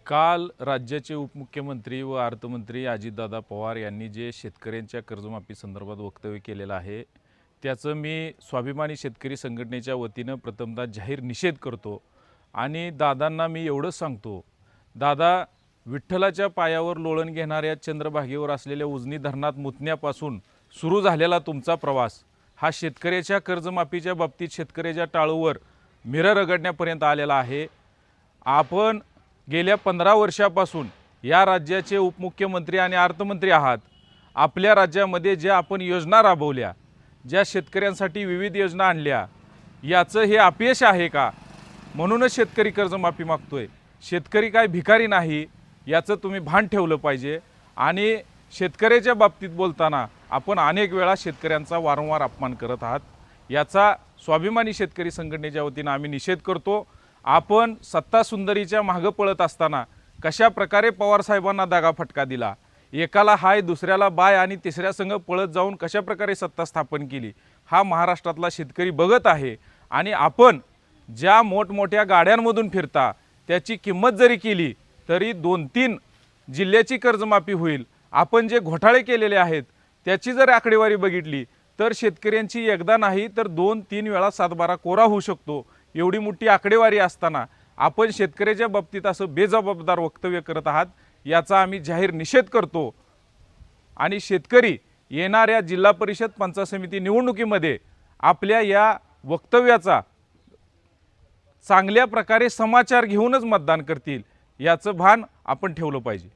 काल राज्याचे उपमुख्यमंत्री व अर्थमंत्री अजितदादा पवार यांनी जे शेतकऱ्यांच्या कर्जमाफी संदर्भात वक्तव्य केलेलं आहे त्याचं मी स्वाभिमानी शेतकरी संघटनेच्या वतीनं प्रथमतः जाहीर निषेध करतो आणि दादांना मी एवढंच सांगतो, दादा विठ्ठलाच्या पायावर लोळण घेणाऱ्या चंद्रभागेवर असलेल्या उजनी धरणात मुतण्यापासून सुरू झालेला तुमचा प्रवास हा शेतकऱ्याच्या कर्जमाफीच्या बाबतीत शेतकऱ्याच्या टाळूवर मिरर रगडण्यापर्यंत आलेला आहे। आपण गेल्या 15 वर्षापासून या राज्याचे उपमुख्यमंत्री आणि अर्थमंत्री आहात। आपल्या राज्यामध्ये ज्या आपण योजना राबवल्या, ज्या शेतकऱ्यांसाठी विविध योजना आणल्या, याचं हे अपयश आहे का? म्हणूनच शेतकरी कर्जमाफी मागतोय। शेतकरी काय भिकारी नाही याचं तुम्ही भान ठेवलं पाहिजे। आणि शेतकऱ्याच्या बाबतीत बोलताना आपण अनेक वेळा शेतकऱ्यांचा वारंवार अपमान करत आहात, याचा स्वाभिमानी शेतकरी संघटनेच्या वतीनं आम्ही निषेध करतो। आपण सत्ता सुंदरीच्या मागे पळत असताना कशा प्रकारे पवार साहेबांना दागाफटका दिला, एकाला हाय दुसऱ्याला बाय आणि तिसऱ्या संघ पळत जाऊन कशा प्रकारे सत्ता स्थापन केली, हा महाराष्ट्रातला शेतकरी बघत आहे। आणि आपण ज्या मोठमोठ्या गाड्यांमधून फिरता त्याची किंमत जरी केली तरी 2-3 जिल्ह्याची कर्जमाफी होईल। आपण जे घोटाळे केलेले आहेत त्याची जर आकडेवारी बघितली तर शेतकऱ्यांची एकदा नाही तर 2-3 वेळा 7-12 कोरा होऊ शकतो। एवढी मोठी आकडेवारी असताना आपण शेतकऱ्याच्या बाबतीत असं बेजबाबदार वक्तव्य करत आहात, याचा आम्ही जाहीर निषेध करतो। आणि शेतकरी येणाऱ्या जिल्हा परिषद पंचायत समिती निवडणुकीमध्ये आपल्या या वक्तव्याचा चांगल्या प्रकारे समाचार घेऊनच मतदान करतील, याचं भान आपण ठेवलं पाहिजे।